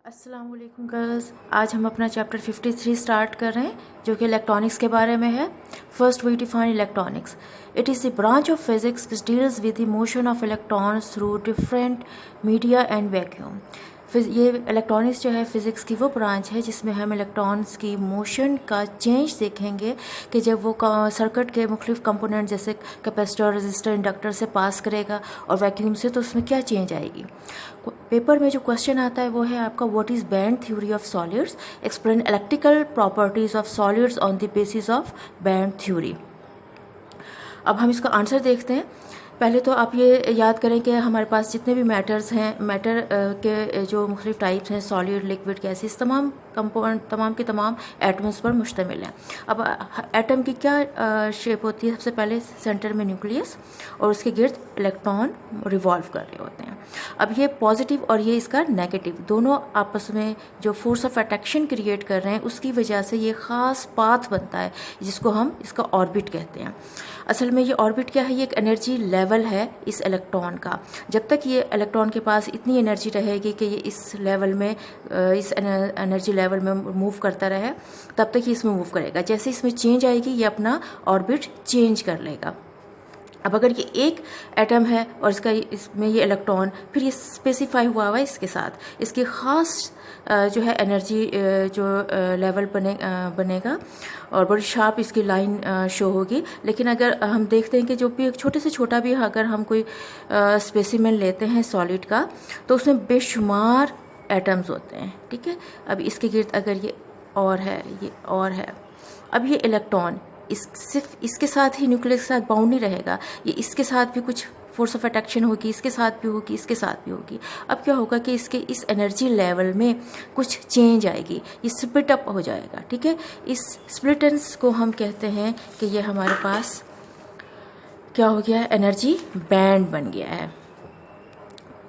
अस्सलाम वालेकुम गर्ल्स, आज हम अपना चैप्टर 53 स्टार्ट कर रहे हैं जो कि इलेक्ट्रॉनिक्स के बारे में है। First we define electronics. It is the branch of physics which deals with the motion of electrons through different media and vacuum. ये इलेक्ट्रॉनिक्स जो है फिज़िक्स की वो ब्रांच है जिसमें हम इलेक्ट्रॉन्स की मोशन का चेंज देखेंगे कि जब वो सर्किट के मुख्तलिफ कंपोनेंट जैसे कैपेसिटर, रेजिस्टर, इंडक्टर से पास करेगा और वैक्यूम से, तो उसमें क्या चेंज आएगी। पेपर में जो क्वेश्चन आता है वो है आपका what is band theory of solids, explain electrical properties of solids on the basis of band theory. अब हम इसका आंसर देखते हैं। पहले तो आप ये याद करें कि हमारे पास जितने भी मैटर्स हैं, मैटर के जो मुख्तलिफ टाइप्स हैं, सॉलिड, लिक्विड, गैसेस, तमाम कंपोनेंट तमाम के तमाम एटम्स पर मुश्तमिल हैं। अब एटम की क्या शेप होती है? सबसे पहले सेंटर में न्यूक्लियस और उसके गिर्द इलेक्ट्रॉन रिवॉल्व कर रहे होते हैं। अब ये पॉजिटिव और ये इसका नेगेटिव दोनों आपस में जो फोर्स ऑफ अट्रैक्शन क्रिएट कर रहे हैं उसकी वजह से ये ख़ास पाथ बनता है जिसको हम इसका ऑर्बिट कहते हैं। असल में ये ऑर्बिट क्या है? ये एक एनर्जी लेवल है इस इलेक्ट्रॉन का। जब तक ये इलेक्ट्रॉन के पास इतनी एनर्जी रहेगी कि ये इस लेवल में, इस एनर्जी लेवल में मूव करता रहे, तब तक ये इसमें मूव करेगा। जैसे इसमें चेंज आएगी ये अपना ऑर्बिट चेंज कर लेगा। अब अगर ये एक एटम है और इसमें ये इलेक्ट्रॉन, फिर ये स्पेसिफाई हुआ है इसके साथ, इसकी ख़ास जो है एनर्जी जो लेवल बनेगा और बड़ी शार्प इसकी लाइन शो होगी। लेकिन अगर हम देखते हैं कि जो भी छोटे से छोटा भी अगर हम कोई स्पेसिमेन लेते हैं सॉलिड का, तो उसमें बेशुमार एटम्स होते हैं। ठीक है, अब इसके गिर्द अगर ये और है, ये और है, अब ये इलेक्ट्रॉन सिर्फ इसके साथ ही न्यूक्लियस के साथ बाउंड नहीं रहेगा, ये इसके साथ भी कुछ फोर्स ऑफ अट्रैक्शन होगी, इसके साथ भी होगी, इसके साथ भी होगी। अब क्या होगा कि इसके इस एनर्जी लेवल में कुछ चेंज आएगी, ये स्प्लिट अप हो जाएगा। ठीक है, इस स्प्लिटेंस को हम कहते हैं कि ये हमारे पास क्या हो गया है? एनर्जी बैंड बन गया है।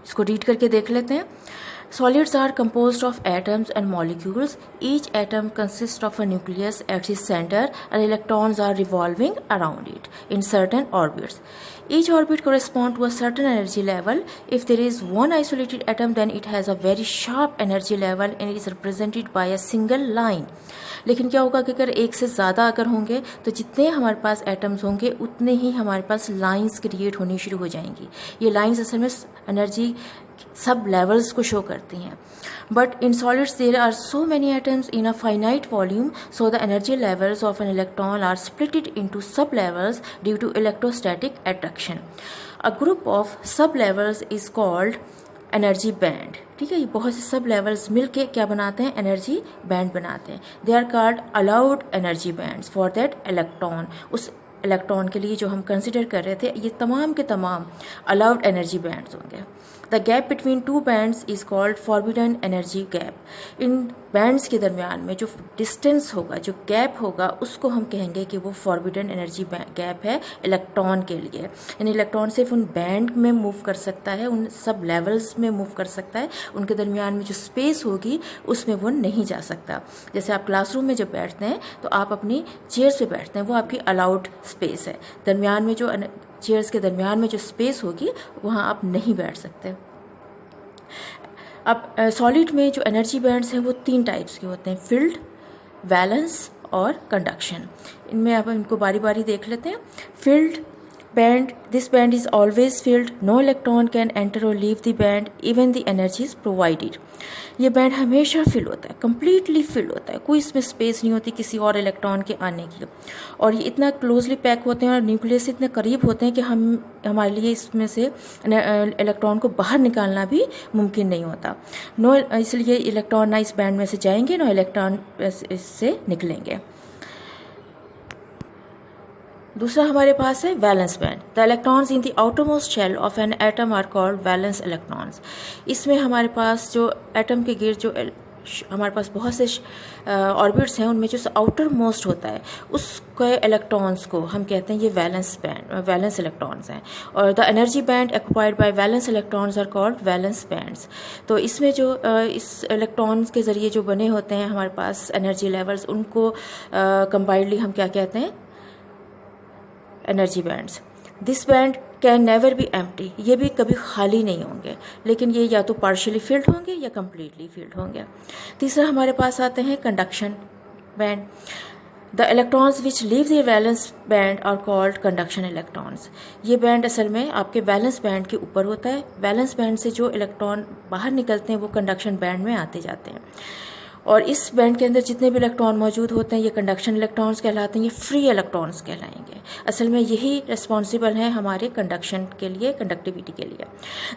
इसको रीड करके देख लेते हैं। Solids are composed of atoms and molecules. Each atom consists of a nucleus at its center and electrons are revolving around it in certain orbits. Each orbit corresponds to a certain energy level. If there is one isolated atom, then it has a very sharp energy level and it is represented by a single line. लेकिन क्या होगा कि अगर एक से ज़्यादा अगर होंगे तो जितने हमारे पास एटम्स होंगे उतने ही हमारे पास लाइंस क्रिएट होनी शुरू हो जाएंगी। ये लाइंस असल में एनर्जी सब लेवल्स को शो करती हैं। But in solids there are so many atoms in a finite volume, so the energy levels of an electron are splitted into sub levels due to electrostatic attraction. A group of sub levels is called energy band. ठीक है, ये बहुत से सब levels मिलके क्या बनाते हैं? एनर्जी बैंड बनाते हैं। They are called allowed energy bands for that electron. उस इलेक्ट्रॉन के लिए जो हम कंसिडर कर रहे थे, ये तमाम के तमाम अलाउड एनर्जी बैंड्स होंगे। The gap between two bands is called forbidden energy gap. In bands के दरमियान में जो डिस्टेंस होगा, जो गैप होगा, उसको हम कहेंगे कि वो फॉरबिडन एनर्जी गैप है इलेक्ट्रॉन के लिए। यानी इलेक्ट्रॉन सिर्फ उन बैंड में मूव कर सकता है, उन सब लेवल्स में मूव कर सकता है, उनके दरमियान में जो स्पेस होगी उसमें वो नहीं जा सकता। जैसे आप क्लासरूम में जब बैठते हैं तो आप अपनी चेयर्स पे बैठते हैं, वो आपकी अलाउड स्पेस है। दरमियान में जो चेयर्स के दरमियान में जो स्पेस होगी वहाँ आप नहीं बैठ सकते। अब सॉलिड में जो एनर्जी बैंड्स हैं वो 3 टाइप्स के होते हैं, फील्ड, वैलेंस और कंडक्शन। इनमें आप इनको बारी बारी देख लेते हैं। Field band, this band is always filled. No electron can enter or leave the band even the energy is provided. ये बैंड हमेशा फिल होता है, कम्प्लीटली फिल होता है, कोई इसमें स्पेस नहीं होती किसी और इलेक्ट्रॉन के आने की। और ये इतना क्लोजली पैक होते हैं और न्यूक्लियस से इतने करीब होते हैं कि हमारे लिए इसमें से इलेक्ट्रॉन को बाहर निकालना भी मुमकिन नहीं होता। इसलिए इलेक्ट्रॉन ना इस बैंड में से जाएंगे, ना इलेक्ट्रॉन इससे निकलेंगे। दूसरा हमारे पास है valence band. The electrons in the outermost shell of an atom are called valence electrons. इसमें हमारे पास जो एटम के गिर्द जो हमारे पास बहुत से ऑर्बिट्स हैं, उनमें जो आउटर मोस्ट होता है उसके इलेक्ट्रॉन्स को हम कहते हैं ये वैलेंस इलेक्ट्रॉन्स हैं। और the energy band acquired by valence electrons are called valence bands. तो इसमें जो इस इलेक्ट्रॉन्स के ज़रिए जो बने होते हैं हमारे पास एनर्जी लेवल्स, उनको कंबाइंडली हम क्या कहते हैं? Energy bands. This band can never be empty, ये भी कभी खाली नहीं होंगे, लेकिन ये या तो पार्शियली फिल्ड होंगे या कम्प्लीटली फिल्ड होंगे। तीसरा हमारे पास आते हैं conduction band. The electrons which leave the valence band are called conduction electrons. ये बैंड असल में आपके वैलेंस बैंड के ऊपर होता है। वैलेंस बैंड से जो इलेक्ट्रॉन बाहर निकलते हैं वो कंडक्शन बैंड में आते जाते हैं, और इस बैंड के अंदर जितने भी इलेक्ट्रॉन मौजूद होते हैं ये कंडक्शन इलेक्ट्रॉन्स कहलाते हैं, ये फ्री इलेक्ट्रॉन्स कहलाएंगे। असल में यही रिस्पॉन्सिबल हैं हमारे कंडक्शन के लिए, कंडक्टिविटी के लिए।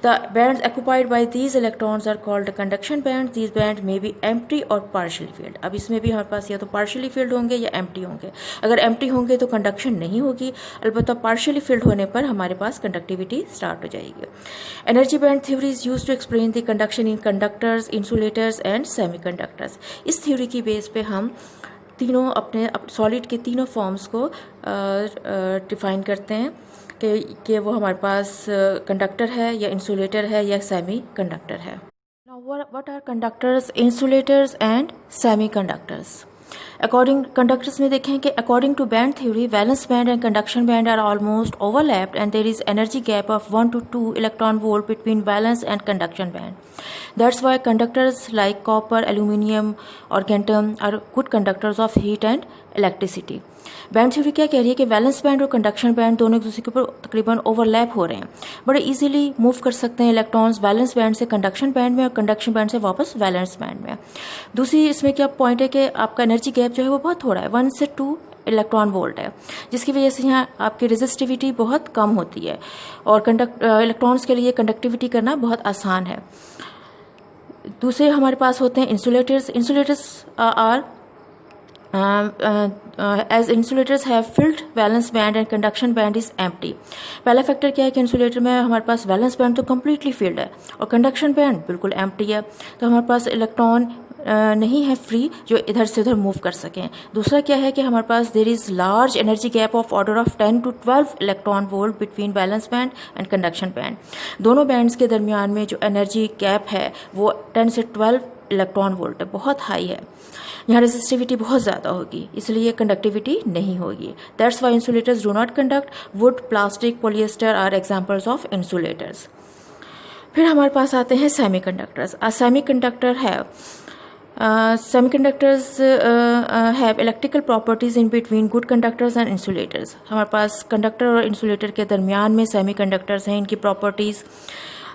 The bands occupied by these electrons are called conduction band. These band may be empty और पार्शियली फील्ड। अब इसमें भी हमारे पास या तो पार्शियली फील्ड होंगे या एम्प्टी होंगे। अगर एम्प्टी होंगे तो कंडक्शन नहीं होगी, अलबत्ता पार्शियली फील्ड होने पर हमारे पास कंडक्टिविटी स्टार्ट हो जाएगी। Energy band theory is used to explain the conduction in conductors, insulators and semiconductors. इस थ्योरी की बेस पे हम तीनों अपने सॉलिड के तीनों फॉर्म्स को डिफाइन करते हैं कि वो हमारे पास कंडक्टर है या इंसुलेटर है या सेमी कंडक्टर है। Now what are conductors, insulators and semi conductors. According conductors में देखें कि according to band theory valence band and conduction band are almost overlapped and there is energy gap of 1 to 2 electron volt between valence and conduction band. That's why conductors like copper, aluminium और गैंटम are good conductors of heat and electricity. Band theory क्या कह रही है कि valence band और conduction band दोनों एक दूसरे के ऊपर तकरीबन ओवरलैप हो रहे हैं, बड़े इजीली मूव कर सकते हैं इलेक्ट्रॉन्स वैलेंस बैंड से कंडक्शन बैंड में और कंडक्शन बैंड से वापस वैलेंस बैंड में। दूसरी इसमें क्या पॉइंट है कि आपका एनर्जी गैप जो है वो बहुत थोड़ा है, 1 से 2 इलेक्ट्रॉन वोल्ट है, जिसकी वजह से यहाँ आपकी रेजिस्टिविटी बहुत कम होती है और इलेक्ट्रॉन्स के लिए कंडक्टिविटी करना बहुत आसान है। दूसरे हमारे पास होते हैं insulators. Insulators are as insulators have filled valence band and conduction band is empty। पहला फैक्टर क्या है कि इंसुलेटर में हमारे पास वैलेंस बैंड तो कम्प्लीटली फिल्ड है और कंडक्शन बैंड बिल्कुल एम्प्टी है, तो हमारे पास इलेक्ट्रॉन नहीं है फ्री जो इधर से उधर मूव कर सकें। दूसरा क्या है कि हमारे पास there is large energy gap of order of 10 to 12 electron volt between valence band and conduction band. दोनों बैंड्स के दरमियान में जो एनर्जी गैप है वो 10 से 12 इलेक्ट्रॉन वोल्ट है, बहुत हाई है। यहाँ रेजिस्टिविटी बहुत ज़्यादा होगी, इसलिए कंडक्टिविटी नहीं होगी। That's why insulators do not conduct. Wood, plastic, polyester are examples of insulators. फिर हमारे पास आते हैं सेमी कंडक्टर्स। सेमी कंडक्टर है semiconductors have electrical properties in between good conductors and insulators। हमारे पास कंडक्टर और इंसुलेटर के दरमियान में सेमीकंडक्टर्स हैं, इनकी प्रॉपर्टीज़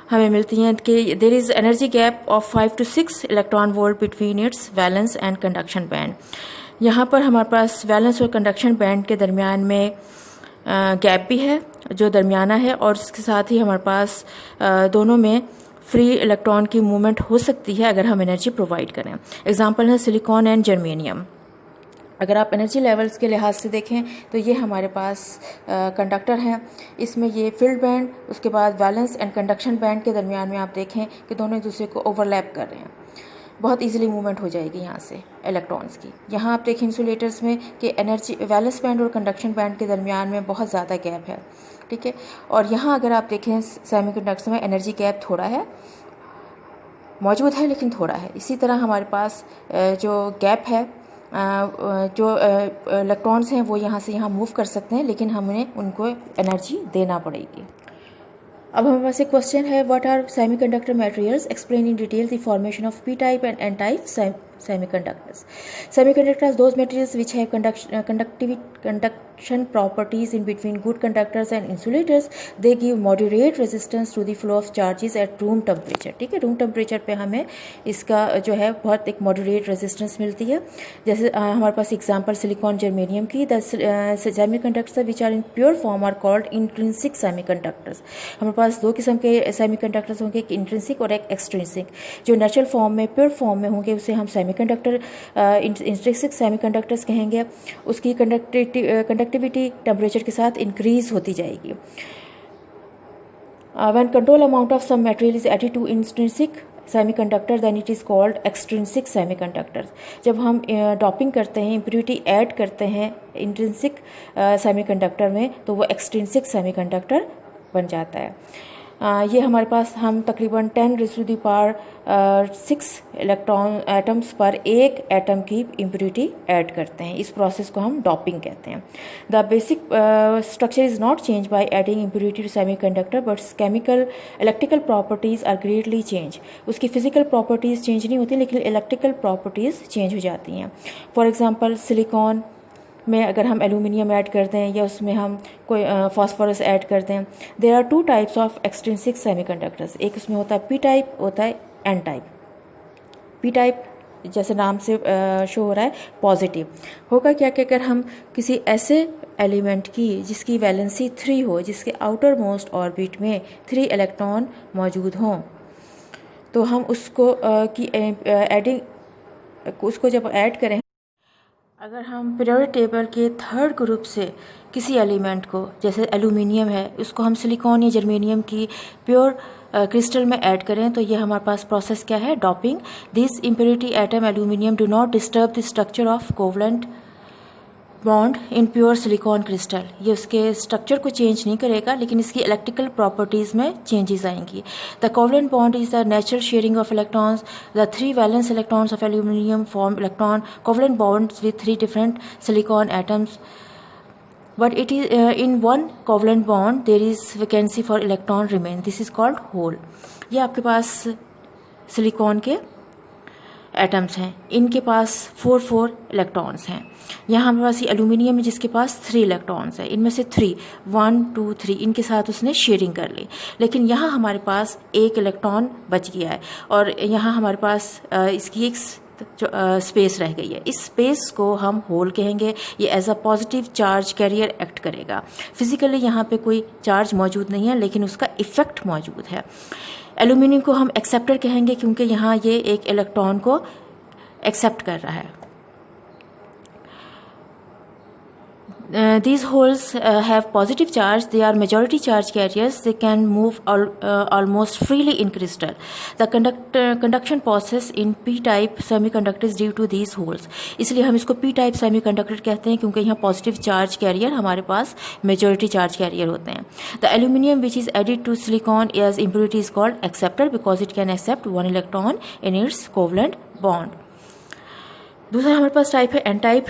हमें मिलती हैं कि there is energy gap of 5 to 6 electron volt between its valence and conduction band. यहाँ पर हमारे पास वैलेंस और कंडक्शन बैंड के दरमियान में गैप भी है जो दरमियाना है, और इसके साथ ही हमारे पास दोनों में फ्री इलेक्ट्रॉन की मूवमेंट हो सकती है अगर हम एनर्जी प्रोवाइड करें। एग्जांपल है सिलिकॉन एंड जर्मेनियम। अगर आप एनर्जी लेवल्स के लिहाज से देखें तो ये हमारे पास कंडक्टर हैं, इसमें ये फील्ड बैंड, उसके बाद वैलेंस एंड कंडक्शन बैंड के दरमियान में आप देखें कि दोनों एक दूसरे को ओवरलैप कर रहे हैं, बहुत इजीली मूवमेंट हो जाएगी यहाँ से इलेक्ट्रॉन्स की। यहाँ आप देखें इंसुलेटर्स में कि एनर्जी वैलेंस बैंड और कंडक्शन बैंड के दरमियान में बहुत ज़्यादा गैप है, ठीक है। और यहाँ अगर आप देखें सेमीकंडक्टर्स में एनर्जी गैप थोड़ा है, मौजूद है लेकिन थोड़ा है। इसी तरह हमारे पास जो गैप है, जो इलेक्ट्रॉन्स हैं वो यहाँ से यहाँ मूव कर सकते हैं, लेकिन हमें उनको एनर्जी देना पड़ेगी। अब हमारे पास एक क्वेश्चन है, what are semiconductor materials, explain in detail the formation of P type and N type semiconductors। Semiconductors, those materials which have conduction properties in between good conductors and insulators, they give moderate resistance to the flow of charges at room temperature। ठीक है, room temperature पे हमें इसका जो है बहुत एक moderate resistance मिलती है। जैसे हमारे पास एग्जांपल सिलिकॉन जर्मेनियम की, the semiconductors which are in pure form are called intrinsic semiconductors. हमारे पास दो किस्म के सेमीकंडक्टर्स होंगे, एक इंट्रिंसिक और एक एक्सट्रिंसिक। जो नेचुरल फॉर्म में प्योर फॉर्म में होंगे उसे हम सेमीकंडक्टर इंट्रिंसिक सेमीकंडक्टर्स कहेंगे। उसकी कंडक्टिविटी टेम्परेचर के साथ इंक्रीज होती जाएगी। When control amount of some material is added to intrinsic semiconductor then it is called extrinsic semiconductor. जब हम डॉपिंग करते हैं, इम्प्योरिटी ऐड करते हैं इंट्रिंसिक सेमीकंडक्टर में, तो वो एक्सट्रिंसिक सेमीकंडक्टर बन जाता है। ये हमारे पास हम तकरीबन 10⁻⁶ इलेक्ट्रॉन एटम्स पर एक एटम की इम्प्योरिटी ऐड करते हैं। इस प्रोसेस को हम डॉपिंग कहते हैं। The basic structure is not change by adding impurity to semiconductor but chemical electrical properties are greatly change. उसकी फिजिकल प्रॉपर्टीज़ चेंज नहीं होती लेकिन इलेक्ट्रिकल प्रॉपर्टीज़ चेंज हो जाती हैं। फॉर एग्जांपल सिलिकॉन में अगर हम एल्यूमिनियम ऐड करते हैं या उसमें हम कोई फास्फोरस ऐड करते हैं, there are 2 types of extrinsic semiconductors. एक उसमें होता है पी टाइप, होता है एन टाइप। पी टाइप जैसे नाम से शो हो रहा है पॉजिटिव। होगा क्या कि अगर हम किसी ऐसे एलिमेंट की जिसकी वैलेंसी 3 हो, जिसके आउटर मोस्ट ऑर्बिट में 3 इलेक्ट्रॉन मौजूद हों, तो हम उसको उसको जब ऐड करें, अगर हम पीरियोडिक टेबल के 3rd ग्रुप से किसी एलिमेंट को, जैसे एल्यूमिनियम है, उसको हम सिलिकॉन या जर्मेनियम की प्योर क्रिस्टल में ऐड करें, तो ये हमारे पास प्रोसेस क्या है? Doping. This impurity atom aluminium do not disturb the structure of covalent bond in pure silicon crystal. ये उसके स्ट्रक्चर को चेंज नहीं करेगा लेकिन इसकी इलेक्ट्रिकल प्रॉपर्टीज़ में चेंजेस आएंगी। The covalent bond is the natural sharing of electrons. The 3 valence electrons of aluminium form electron covalent bonds with 3 different silicon atoms, but it is in one covalent bond there is vacancy for electron remain. This is called hole. ये आपके पास silicon के atoms हैं, इनके पास 4 electrons हैं। यहाँ हमारे पास ये aluminium है जिसके पास 3 इलेक्ट्रॉन्स हैं, इनमें से 1 2 3 इनके साथ उसने शेयरिंग कर ली, लेकिन यहाँ हमारे पास 1 इलेक्ट्रॉन बच गया है और यहाँ हमारे पास इसकी एक स्पेस रह गई है। इस स्पेस को हम होल कहेंगे। ये as a positive charge carrier act करेगा। फिजिकली यहाँ पे कोई चार्ज मौजूद नहीं है लेकिन उसका इफेक्ट मौजूद है। एल्यूमिनियम को हम एक्सेप्टर कहेंगे क्योंकि यहाँ ये एक इलेक्ट्रॉन को एक्सेप्ट कर रहा है। These holes have positive charge. They are majority charge carriers. They can move almost freely in crystal. The conduction process in p-type semiconductors due to these holes. इसलिए हम इसको p-type semiconductor कहते हैं क्योंकि यहाँ positive charge carrier हमारे पास majority charge carrier होते हैं। The aluminium which is added to silicon as impurity is called acceptor because it can accept 1 electron in its covalent bond. दूसरा हमारे पास टाइप है एन टाइप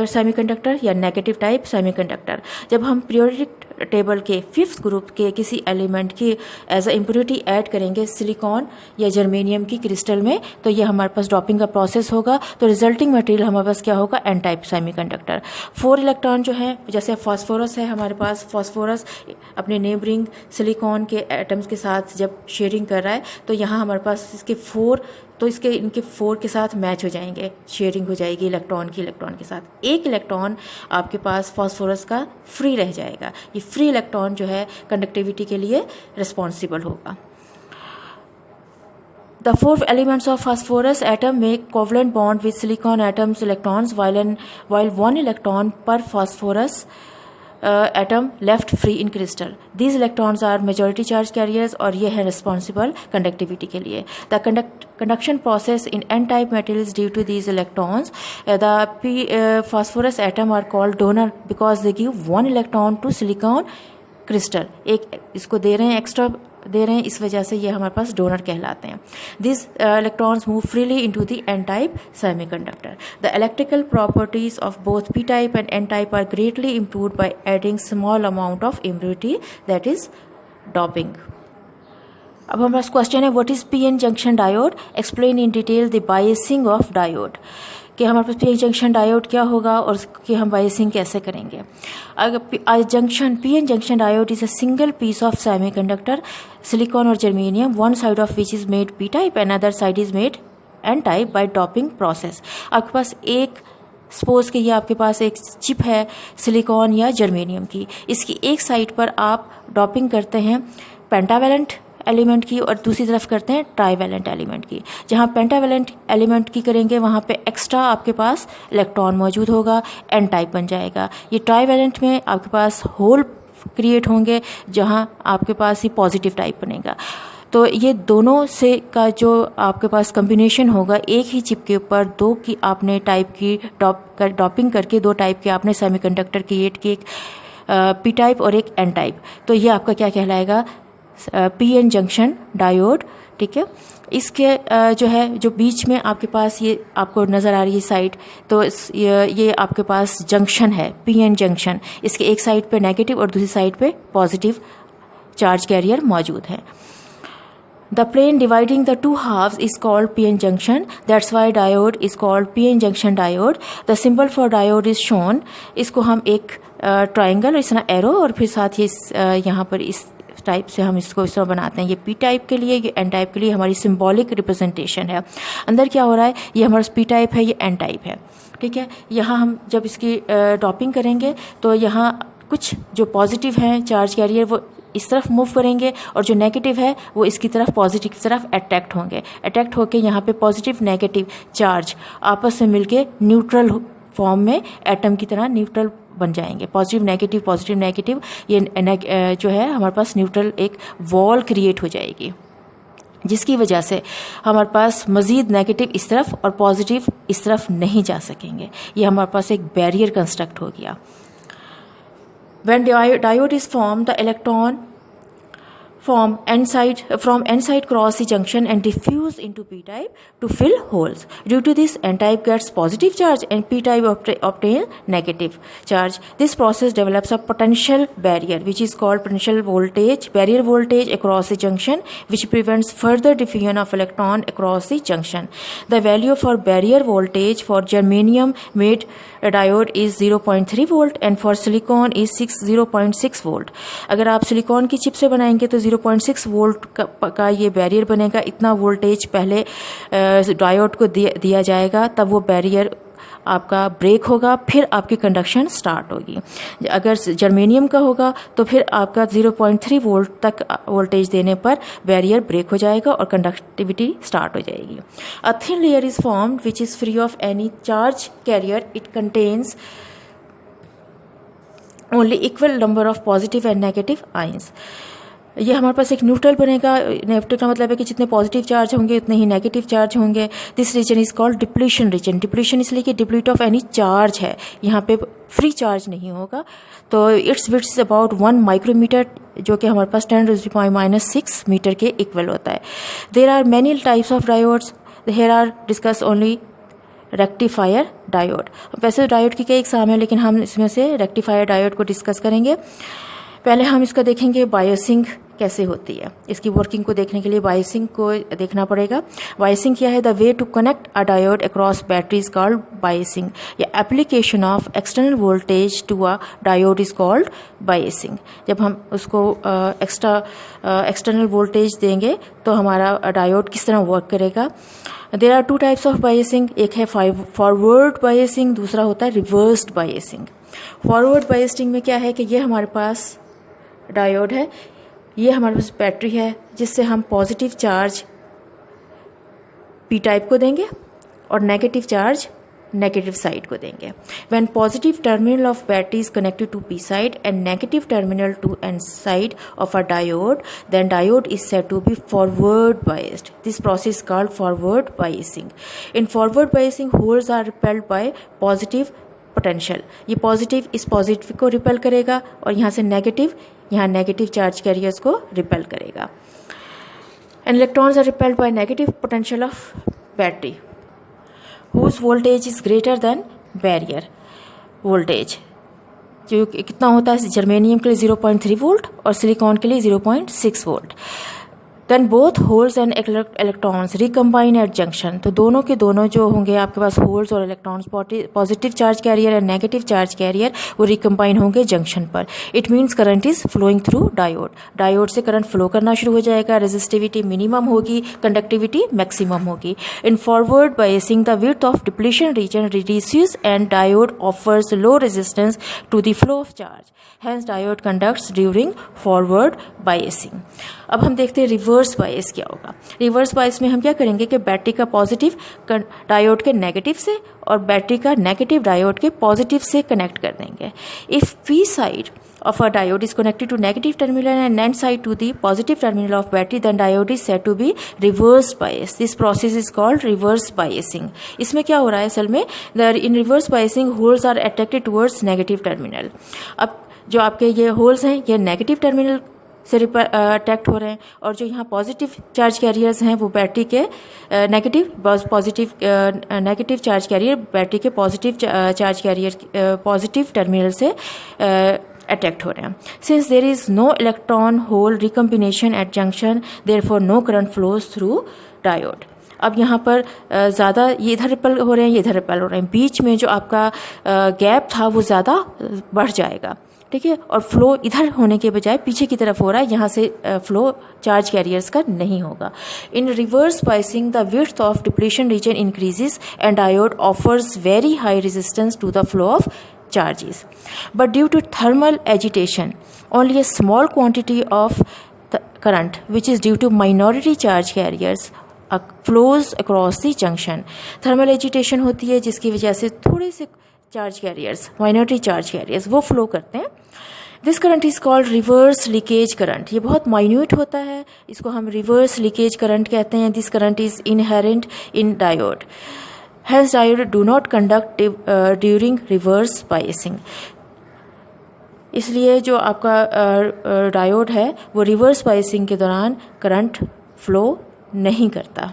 सेमीकंडक्टर या negative type semiconductor. जब हम periodic table के 5th group के किसी element की एज अ इम्प्योरिटी ऐड करेंगे सिलिकॉन या जर्मेनियम की क्रिस्टल में, तो ये हमारे पास डॉपिंग का प्रोसेस होगा। तो रिजल्टिंग मटेरियल हमारे पास क्या होगा? N type semiconductor. 4 इलेक्ट्रॉन जो है, जैसे फास्फोरस है हमारे पास, फास्फोरस अपने नेबरिंग सिलिकॉन के एटम्स के साथ जब शेयरिंग कर रहा है, तो यहाँ हमारे पास इसके 4, तो इनके 4 के साथ मैच हो जाएंगे, शेयरिंग हो जाएगी इलेक्ट्रॉन के साथ। 1 इलेक्ट्रॉन आपके पास फास्फोरस का फ्री रह जाएगा। ये फ्री इलेक्ट्रॉन जो है कंडक्टिविटी के लिए रिस्पॉन्सिबल होगा। The 4 elements of phosphorus atom make covalent bond with silicon atoms electrons while 1 electron per phosphorus atom left free in crystal. These electrons are majority charge carriers और ये है responsible conductivity के लिए। The conduction process in n-type materials due to these electrons, the phosphorus atom are called donor because they give 1 electron to silicon crystal. एक इसको दे रहे हैं, extra दे रहे हैं, इस वजह से ये हमारे पास डोनर कहलाते हैं। These electrons move freely into the n-type semiconductor. The electrical properties of both p-type and n-type are greatly improved by adding small amount of impurity, that is doping. अब हमारे पास क्वेश्चन है, what is PN junction diode? Explain in detail the biasing of diode. कि हमारे पास PN junction diode क्या होगा और उसकी हम बायसिंग कैसे करेंगे। अगर PN junction diode is a single piece of semiconductor silicon और germanium, one side of which is made P type and other side is made N type by doping process. आपके पास एक सपोज कि ये आपके पास एक चिप है सिलिकॉन या जर्मेनियम की, इसकी एक साइड पर आप डॉपिंग करते हैं पेंटावेलेंट एलिमेंट की और दूसरी तरफ करते हैं ट्राईवेलेंट एलिमेंट की। जहाँ पेंटावेलेंट एलिमेंट की करेंगे वहाँ पे एक्स्ट्रा आपके पास इलेक्ट्रॉन मौजूद होगा, एन टाइप बन जाएगा। ये ट्राईवेलेंट में आपके पास होल क्रिएट होंगे जहाँ आपके पास ही पॉजिटिव टाइप बनेगा। तो ये दोनों से का जो आपके पास कम्बिनेशन होगा, एक ही चिप के ऊपर 2 की आपने टाइप की डॉपिंग करके 2 टाइप के आपने सेमीकंडक्टर क्रिएट किए, एक पी टाइप और एक एन टाइप, तो ये आपका क्या कहलाएगा? पीएन जंक्शन डायोड, ठीक है। इसके जो है जो बीच में आपके पास ये आपको नज़र आ रही है साइड, तो ये आपके पास जंक्शन है, पीएन जंक्शन। इसके एक साइड पे नेगेटिव और दूसरी साइड पे पॉजिटिव चार्ज कैरियर मौजूद है। The plane dividing the two halves is called PN junction. That's why diode is called PN junction diode. The symbol for diode is shown. इसको हम एक ट्राइंगल और इस तरह एरो और फिर साथ ही यहाँ पर इस टाइप से हम इसको इस तरह बनाते हैं। ये पी टाइप के लिए, ये एन टाइप के लिए हमारी सिंबॉलिक रिप्रेजेंटेशन है। अंदर क्या हो रहा है, ये हमारा पी टाइप है, ये एन टाइप है, ठीक है। यहाँ हम जब इसकी टॉपिंग करेंगे तो यहाँ कुछ जो पॉजिटिव हैं चार्ज कैरियर वो इस तरफ मूव करेंगे और जो नेगेटिव है वो इसकी तरफ पॉजिटिव की तरफ अट्रैक्ट होंगे। अट्रैक्ट होकर यहाँ पे पॉजिटिव नेगेटिव चार्ज आपस में मिलके न्यूट्रल फॉर्म में एटम की तरह न्यूट्रल बन जाएंगे। पॉजिटिव नेगेटिव ये जो है हमारे पास न्यूट्रल एक वॉल क्रिएट हो जाएगी, जिसकी वजह से हमारे पास मज़ीद नेगेटिव इस तरफ और पॉजिटिव इस तरफ नहीं जा सकेंगे। ये हमारे पास एक बैरियर कंस्ट्रक्ट हो गया। When diode is formed, the electron from n side cross the junction and diffuse into p type to fill holes. Due to this, n type gets positive charge and p type obtain negative charge. This process develops a potential barrier, which is called barrier voltage across the junction, which prevents further diffusion of electron across the junction. The value for barrier voltage for germanium made diode is 0.3 volt and for silicon is 0.6 volt. अगर आप silicon की chip से बनाएंगे तो 0.6 volt का ये barrier बनेगा। इतना वोल्टेज पहले डायोड को दिया जाएगा, तब वो बैरियर आपका ब्रेक होगा, फिर आपकी कंडक्शन स्टार्ट होगी। अगर जर्मेनियम का होगा तो फिर आपका 0.3 वोल्ट तक वोल्टेज देने पर बैरियर ब्रेक हो जाएगा और कंडक्टिविटी स्टार्ट हो जाएगी। A thin layer is formed which is free of any charge carrier. It contains only equal number of positive and negative ions. ये हमारे पास एक न्यूट्रल बनेगा। न्यूट्रल का मतलब है कि जितने पॉजिटिव चार्ज होंगे उतने ही नेगेटिव चार्ज होंगे. This region is called depletion region. Depletion इसलिए कि डिप्लीट ऑफ एनी चार्ज है, यहाँ पे फ्री चार्ज नहीं होगा. तो its width is about 1 micrometer, जो कि हमारे पास 10⁻⁶ मीटर के इक्वल होता है. There are many types of diodes. Here are discuss only rectifier diode. वैसे डायोड की कई इकसाम है, लेकिन हम इसमें से रेक्टिफायर डायोड को डिस्कस करेंगे. पहले हम इसका देखेंगे बायसिंग कैसे होती है. इसकी वर्किंग को देखने के लिए बायसिंग को देखना पड़ेगा. बायसिंग क्या है? The way to connect a diode across battery is called biasing. या application of external voltage to a diode is called biasing. जब हम उसको एक्सटर्नल वोल्टेज देंगे तो हमारा डायोड किस तरह वर्क करेगा. There are 2 types of biasing. एक है फॉरवर्ड बायसिंग, दूसरा होता है रिवर्स्ड बायसिंग. फॉरवर्ड बायसिंग में क्या है कि ये हमारे पास डायोड है, ये हमारे पास बैटरी है, जिससे हम पॉजिटिव चार्ज पी टाइप को देंगे और नेगेटिव चार्ज नेगेटिव साइड को देंगे. When positive terminal of battery is connected to P side and negative terminal to N side of a diode, then diode is said to be forward biased. This process called forward biasing. In forward biasing holes are repelled by positive potential. ये positive इस positive को repel करेगा और यहाँ से negative यहाँ negative charge carriers को repel करेगा. And electrons are repelled by negative potential of battery whose voltage is greater than barrier voltage. जो कितना होता है जर्मेनियम के लिए 0.3 वोल्ट और सिलिकॉन के लिए 0.6 volt. Then both holes and electrons recombine at junction. तो दोनों के दोनों जो होंगे आपके पास होल्स और electrons, positive charge carrier and negative charge carrier, वो रिकम्बाइन होंगे जंक्शन पर. It means current is flowing through diode. Diode से करंट फ्लो करना शुरू हो जाएगा. रेजिस्टिविटी मिनिमम होगी, कंडक्टिविटी मैक्सिमम होगी. In forward biasing the width of depletion region reduces and diode offers low resistance to the flow of charge. Hence diode conducts during forward biasing. अब हम देखते हैं रिवर्स बायस क्या होगा. Reverse bias में हम क्या करेंगे कि बैटरी का पॉजिटिव डायोड के नेगेटिव से और बैटरी का नेगेटिव डायोड के पॉजिटिव से कनेक्ट कर देंगे. If P side of a diode is connected to negative terminal and N side to the positive terminal of battery, then diode is said to be reverse bias. This process is called reverse biasing. इसमें क्या हो रहा है असल में, in reverse biasing holes are attracted towards negative terminal. अब जो आपके ये होल्स हैं ये नेगेटिव टर्मिनल से अट्रैक्ट हो रहे हैं, और जो यहाँ पॉजिटिव चार्ज कैरियर्स हैं वो बैटरी के नेगेटिव चार्ज कैरियर बैटरी के पॉजिटिव टर्मिनल से अट्रैक्ट हो रहे हैं. Since there is no electron hole recombination at junction, therefore no current flows through diode. अब यहाँ पर ज़्यादा ये इधर रिपल हो रहे हैं, ये इधर रिपल हो रहे हैं, बीच में जो आपका गैप था वो ज़्यादा बढ़ जाएगा, ठीक है, और फ्लो इधर होने के बजाय पीछे की तरफ हो रहा है, यहाँ से फ्लो चार्ज कैरियर्स का नहीं होगा. In reverse biasing the width of depletion region increases and diode offers very high resistance to the flow of charges. But due to thermal agitation, only a small quantity of the current, which is due to minority charge carriers, flows across the junction. Thermal agitation होती है जिसकी वजह से थोड़े से charge carriers, minority charge carriers, वो flow करते हैं. This current is called reverse leakage current. ये बहुत माइन्यूट होता है, इसको हम रिवर्स लीकेज करंट कहते हैं. This current is inherent in diode. Hence, diode do not conduct during reverse biasing. इसलिए जो आपका डायोड है वो रिवर्स बाइसिंग के दौरान करंट फ्लो नहीं करता.